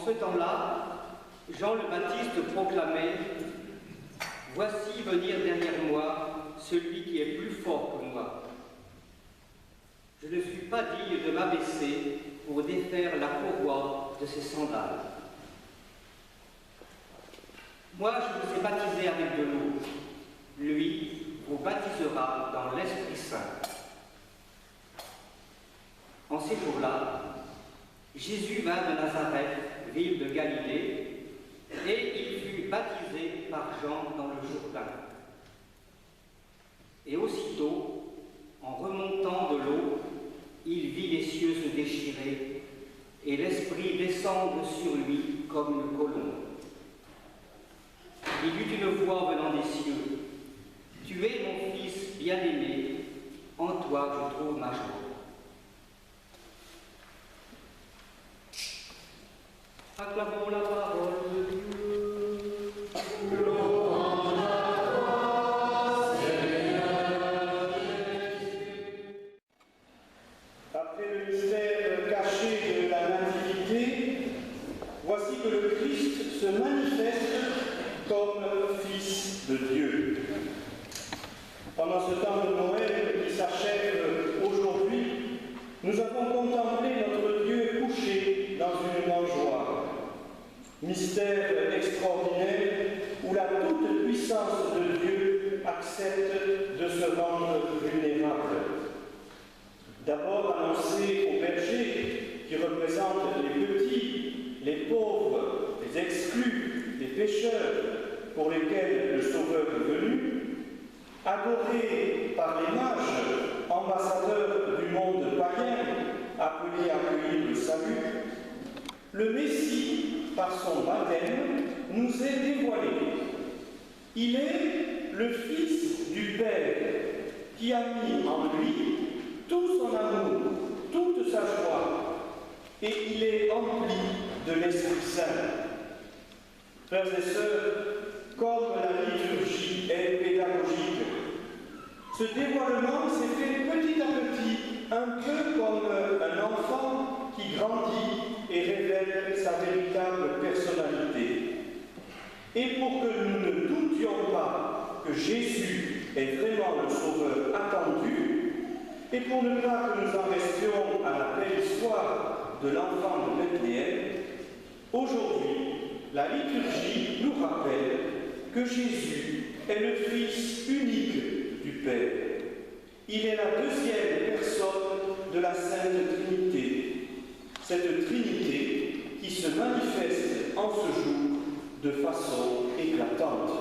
En ce temps-là, Jean le Baptiste proclamait « Voici venir derrière moi celui qui est plus fort que moi. Je ne suis pas digne de m'abaisser pour défaire la courroie de ses sandales. Moi, je vous ai baptisé avec de l'eau. Lui vous baptisera dans l'Esprit Saint. » En ces jours-là, Jésus vint de Nazareth, ville de Galilée, et il fut baptisé par Jean dans le Jourdain. Et aussitôt, en remontant de l'eau, il vit les cieux se déchirer et l'Esprit descendre sur lui comme une colombe. Il eut une voix venant des cieux. « Tu es mon Fils bien-aimé, en toi je trouve ma joie. » Acclamons la parole de Dieu. Louange à toi, Seigneur Jésus. Après le mystère caché de la Nativité, voici que le Christ se manifeste comme Fils de Dieu. Pendant ce temps de Noël qui s'achève aujourd'hui, nous avons contemplé notre Dieu couché dans une mangeoire. Mystère extraordinaire où la toute-puissance de Dieu accepte de se rendre vulnérable. D'abord annoncé aux bergers qui représentent les petits, les pauvres, les exclus, les pécheurs pour lesquels le Sauveur est venu, adoré par les mages, ambassadeurs du monde païen, appelés à accueillir le salut, le Messie, par son baptême, nous est dévoilé. Il est le Fils du Père qui a mis en lui tout son amour, toute sa joie, et il est empli de l'Esprit Saint. Frères et sœurs, comme la liturgie est pédagogique, ce dévoilement s'est fait petit à petit, un peu comme un enfant qui grandit et révèle sa véritable personnalité. Et pour que nous ne doutions pas que Jésus est vraiment le Sauveur attendu, et pour ne pas que nous en restions à la belle histoire de l'enfant de Bethléem, aujourd'hui, la liturgie nous rappelle que Jésus est le Fils unique du Père. Il est la deuxième personne de la Sainte Trinité, cette Trinité qui se manifeste en ce jour de façon éclatante.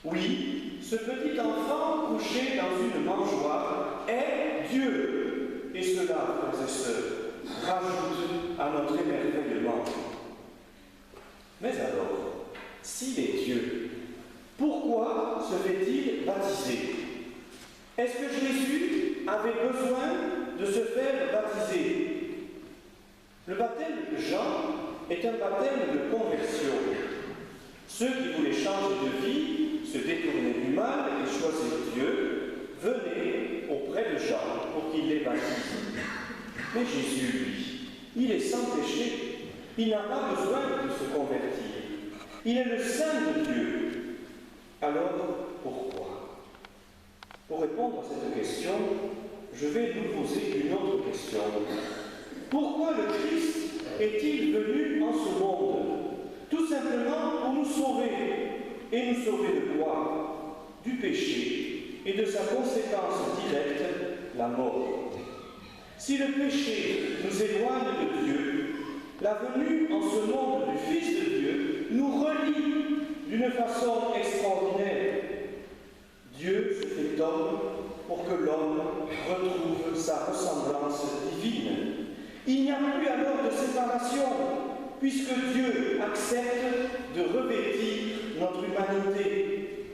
Oui, ce petit enfant couché dans une mangeoire est Dieu, et cela, frères et sœurs, rajoute à notre émerveillement. Mais alors, s'il est Dieu, pourquoi se fait-il baptiser? Est-ce que Jésus avait besoin de se faire baptiser? Le baptême de Jean est un baptême de conversion. Ceux qui voulaient changer de vie, se détourner du mal et choisir Dieu, venaient auprès de Jean pour qu'il les baptise. Mais Jésus, lui, il est sans péché. Il n'a pas besoin de se convertir. Il est le Saint de Dieu. Alors, pourquoi? Pour répondre à cette question, je vais nous poser une autre question. Pourquoi le Christ est-il venu en ce monde? Tout simplement pour nous sauver. Et nous sauver de quoi? Du péché et de sa conséquence directe, la mort. Si le péché nous éloigne de Dieu, la venue en ce monde du Fils de Dieu nous relie d'une façon extraordinaire. Dieu se fait homme pour que l'homme retrouve sa ressemblance divine. Il n'y a plus alors de séparation, puisque Dieu accepte de revêtir notre humanité.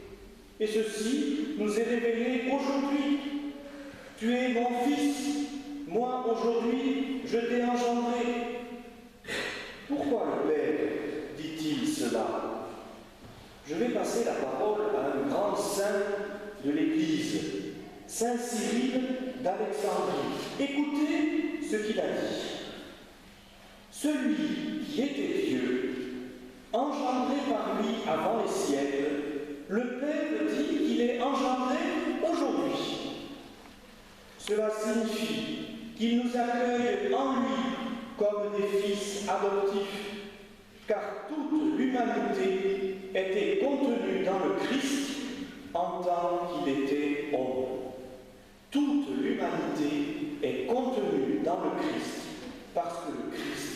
Et ceci nous est révélé aujourd'hui. Tu es mon Fils, moi aujourd'hui je t'ai engendré. Pourquoi le Père dit-il cela? Je vais passer la parole à un grand saint de l'Église, Saint Cyril d'Alexandrie. Écoutez ce qu'il a dit. celui qui était Dieu, engendré par lui avant les siècles, le Père dit qu'il est engendré aujourd'hui. Cela signifie qu'il nous accueille en lui comme des fils adoptifs, car toute l'humanité était contenue dans le Christ en tant qu'il était homme. Toute l'humanité est contenue dans le Christ parce que le Christ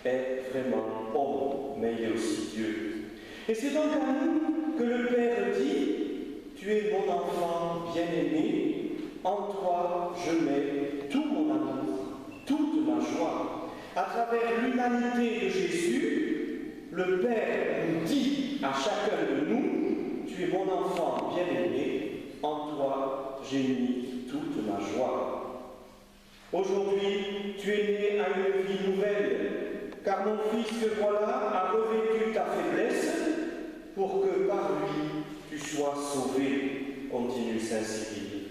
est vraiment homme, mais il est aussi Dieu. Et c'est donc à nous que le Père dit « Tu es mon enfant bien-aimé, en toi je mets tout mon amour, toute ma joie. » À travers l'humanité de Jésus, le Père nous dit à chacun de nous « Tu es mon enfant bien-aimé, en toi j'ai mis toute ma joie. » Aujourd'hui, tu es né à une vie nouvelle, car mon fils que voilà a revêtu ta faiblesse pour que par lui tu sois sauvé, continue Saint Cyril.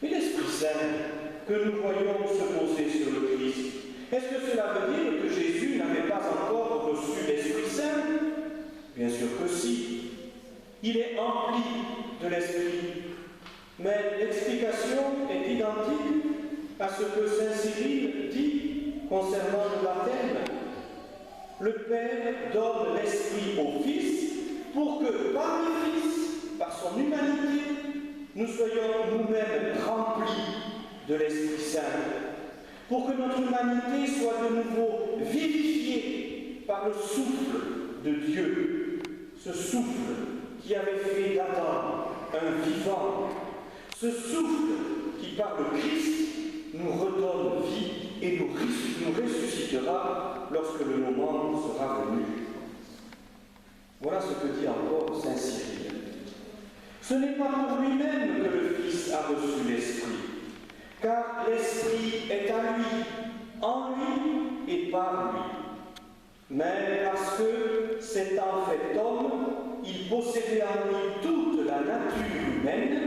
Mais l'Esprit Saint que nous voyons se poser sur le Christ, est-ce que cela veut dire que Jésus n'avait pas encore reçu l'Esprit Saint? Bien sûr que si. Il est empli de l'Esprit. Mais l'explication est identique à ce que Saint Cyril dit concernant le baptême. Le Père donne l'Esprit au Fils pour que par le Fils, par son humanité, nous soyons nous-mêmes remplis de l'Esprit Saint, pour que notre humanité soit de nouveau vivifiée par le souffle de Dieu, ce souffle qui avait fait d'Adam un vivant, ce souffle qui par le Christ nous redonne vie et nous ressuscitera lorsque le moment sera venu. Voilà ce que dit encore Saint Cyril. Ce n'est pas pour lui-même que le Fils a reçu l'Esprit, car l'Esprit est à lui, en lui et par lui. Mais parce que, s'étant fait homme, il possédait en lui toute la nature humaine,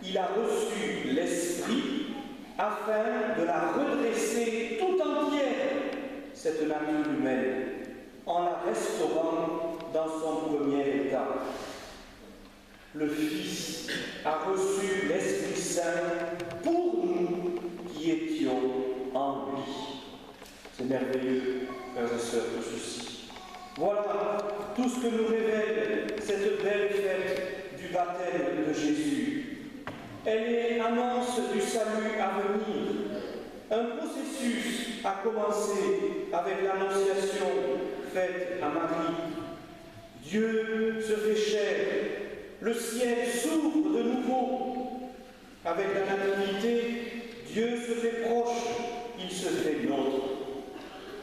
il a reçu l'Esprit afin de la redresser tout entière, cette nature humaine, en la restaurant dans son premier état. Le Fils a reçu l'Esprit Saint pour nous qui étions en lui. C'est merveilleux, frères et sœurs, tout ceci. Voilà tout ce que nous révèle cette belle fête du baptême de Jésus. Elle est annonce du salut à venir. Un processus a commencé avec l'annonciation faite à Marie. Dieu se fait chair, le ciel s'ouvre de nouveau. Avec la nativité, Dieu se fait proche, il se fait nôtre.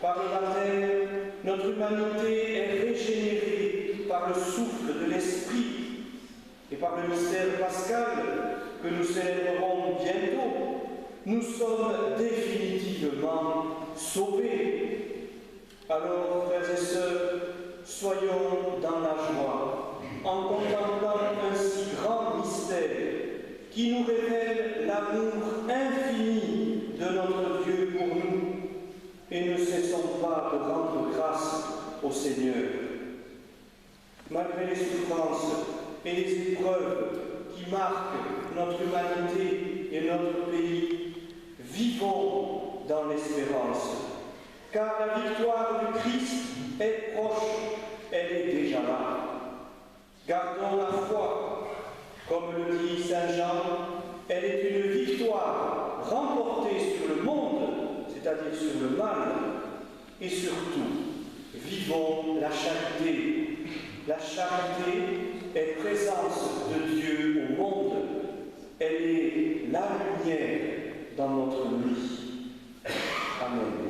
Par le baptême, notre humanité est régénérée par le souffle de l'Esprit. Et par le mystère pascal que nous célébrerons bientôt, nous sommes définitivement sauvés. Alors, frères et sœurs, soyons dans la joie, en contemplant un si grand mystère qui nous révèle l'amour infini de notre Dieu pour nous, et ne cessons pas de rendre grâce au Seigneur. Malgré les souffrances et les épreuves qui marquent notre humanité et notre pays, vivons dans l'espérance, car la victoire du Christ est proche, elle est déjà là. Gardons la foi, comme le dit Saint Jean, elle est une victoire remportée sur le monde, c'est-à-dire sur le mal, et surtout, vivons la charité. La charité est présence de Dieu au monde. Elle est la lumière dans notre nuit. Amen.